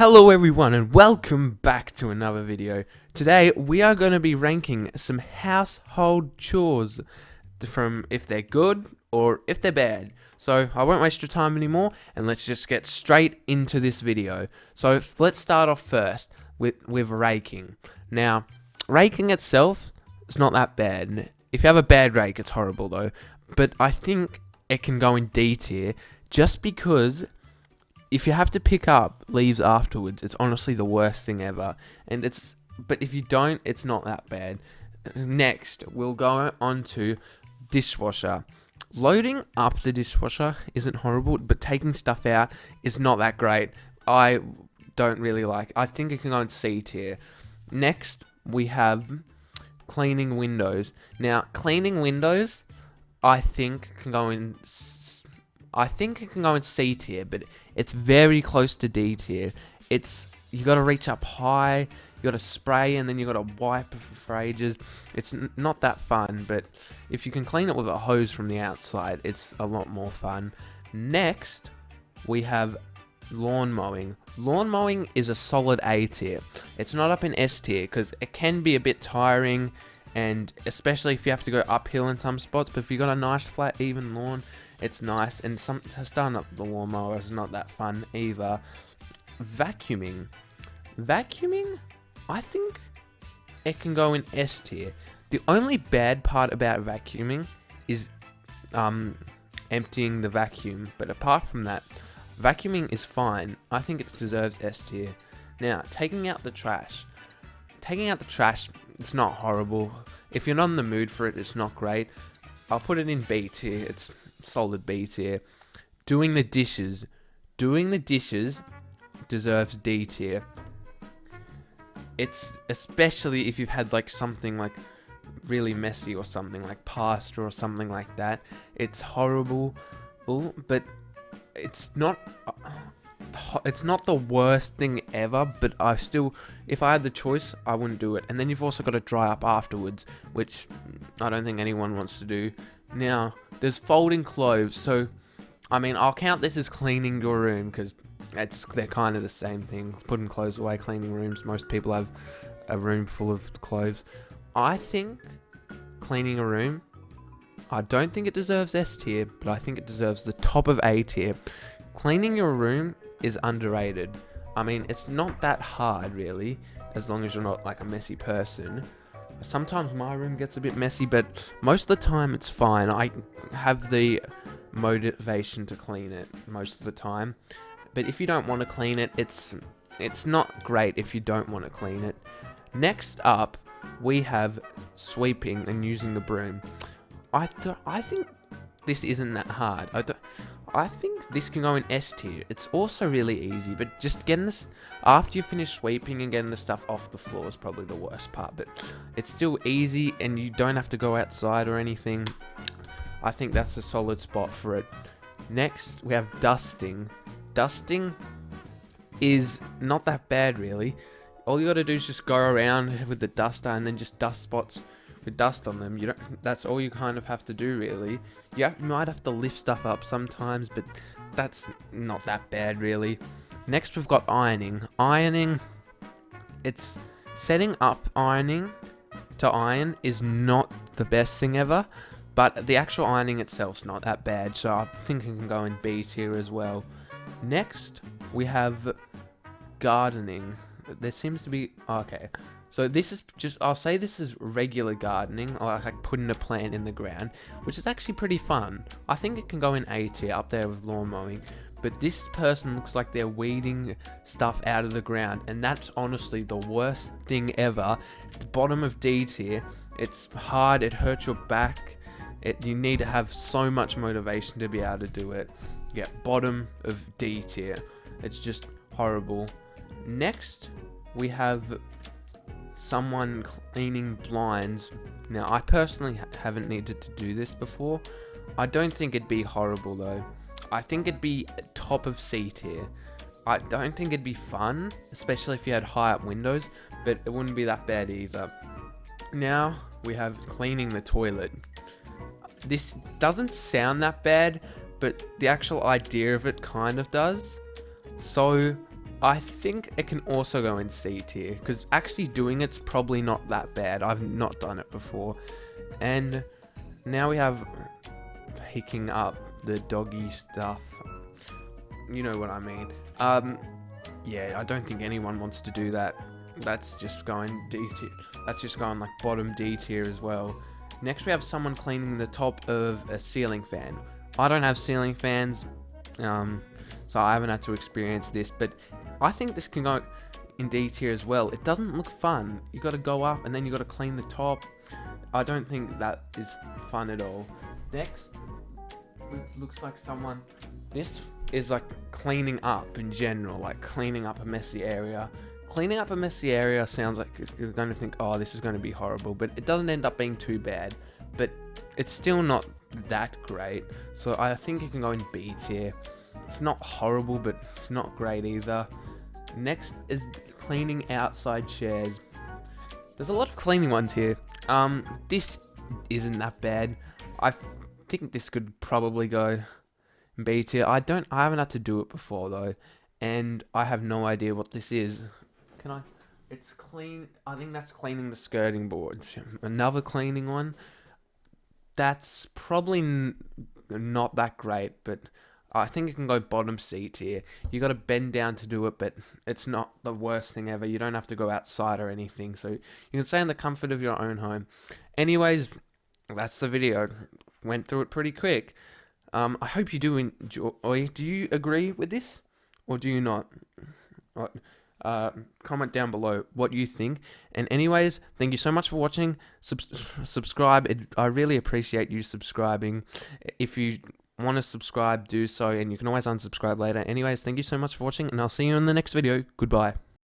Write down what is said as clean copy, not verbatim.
Hello everyone and welcome back to another video. Today we are going to be ranking some household chores from if they're good or if they're bad. So I won't waste your time anymore and let's just get straight into this video. So let's start off first with raking. Now, raking itself is not that bad. If you have a bad rake, it's horrible though. But I think it can go in D tier just because if you have to pick up leaves afterwards, it's honestly the worst thing ever. But if you don't, it's not that bad. Next, we'll go on to dishwasher. Loading up the dishwasher isn't horrible, but taking stuff out is not that great. I don't really like. I think it can go in C tier. Next, we have cleaning windows. Now, cleaning windows, I think can go in C tier, but it's very close to D tier. You got to reach up high, you got to spray, and then you got to wipe for ages. It's not that fun, but if you can clean it with a hose from the outside, it's a lot more fun. Next, we have lawn mowing. Lawn mowing is a solid A tier. It's not up in S tier because it can be a bit tiring, and especially if you have to go uphill in some spots. But if you got a nice flat even lawn, it's nice. And starting up the lawnmower is not that fun either. Vacuuming, I think it can go in S tier. The only bad part about vacuuming is emptying the vacuum. But apart from that, vacuuming is fine. I think it deserves S tier. Now, taking out the trash, it's not horrible. If you're not in the mood for it, it's not great. I'll put it in B tier. It's solid B tier. Doing the dishes deserves D tier. It's especially if you've had like something like really messy or something like pasta or something like that. It's horrible, but it's not the worst thing ever, but if I had the choice, I wouldn't do it. And then you've also got to dry up afterwards, which I don't think anyone wants to do. Now, there's folding clothes, so, I mean, I'll count this as cleaning your room, because they're kind of the same thing. Putting clothes away, cleaning rooms, most people have a room full of clothes. I think cleaning a room, I don't think it deserves S tier, but I think it deserves the top of A tier. Cleaning your room is underrated. I mean, it's not that hard really, as long as you're not like a messy person. Sometimes my room gets a bit messy, but most of the time it's fine. I have the motivation to clean it most of the time. But if you don't want to clean it, it's not great if you don't want to clean it. Next up, we have sweeping and using the broom. I think this isn't that hard. I think this can go in S tier. It's also really easy, but just getting this after you finish sweeping and getting the stuff off the floor is probably the worst part. But it's still easy, and you don't have to go outside or anything. I think that's a solid spot for it. Next, we have dusting. Dusting is not that bad, really. All you got to do is just go around with the duster and then just dust spots with dust on them. That's all you kind of have to do, really. You might have to lift stuff up sometimes, but that's not that bad, really. Next, we've got ironing. Ironing, it's setting up ironing to iron is not the best thing ever, but the actual ironing itself's not that bad, so I think it can go in B tier as well. Next, we have gardening. There seems to be... Okay. So this is I'll say this is regular gardening, or like putting a plant in the ground, which is actually pretty fun. I think it can go in A tier, up there with lawn mowing. But this person looks like they're weeding stuff out of the ground, and that's honestly the worst thing ever. The bottom of D tier, it's hard, it hurts your back. You need to have so much motivation to be able to do it. Yeah, bottom of D tier. It's just horrible. Next, we have someone cleaning blinds. Now, I personally haven't needed to do this before. I don't think it'd be horrible though. I think it'd be top of C tier. I don't think it'd be fun, especially if you had high up windows, but it wouldn't be that bad either. Now, we have cleaning the toilet. This doesn't sound that bad, but the actual idea of it kind of does. So, I think it can also go in C tier, because actually doing it's probably not that bad. I've not done it before. And now we have picking up the doggy stuff. You know what I mean. Yeah, I don't think anyone wants to do that. That's just going D tier. That's just going like bottom D tier as well. Next we have someone cleaning the top of a ceiling fan. I don't have ceiling fans, so I haven't had to experience this, but I think this can go in D tier as well. It doesn't look fun. You got to go up and then you got to clean the top. I don't think that is fun at all. Next, it looks like someone. This is like cleaning up in general, like cleaning up a messy area. Cleaning up a messy area sounds like you're going to think, oh, this is going to be horrible, but it doesn't end up being too bad. But it's still not that great, so I think it can go in B tier. It's not horrible, but it's not great either. Next is cleaning outside chairs. There's a lot of cleaning ones here. This isn't that bad. I think this could probably go in B tier. I haven't had to do it before though, and I have no idea what this is. Can I? It's clean. I think that's cleaning the skirting boards. Another cleaning one. That's probably not that great, but I think it can go bottom C tier. You got to bend down to do it, but it's not the worst thing ever. You don't have to go outside or anything, so you can stay in the comfort of your own home. Anyways, that's the video. Went through it pretty quick. I hope you do enjoy. Do you agree with this, or do you not? Comment down below what you think. And anyways, thank you so much for watching. Subscribe. I really appreciate you subscribing. If you want to subscribe, do so, and you can always unsubscribe later. Anyways, thank you so much for watching, and I'll see you in the next video. Goodbye.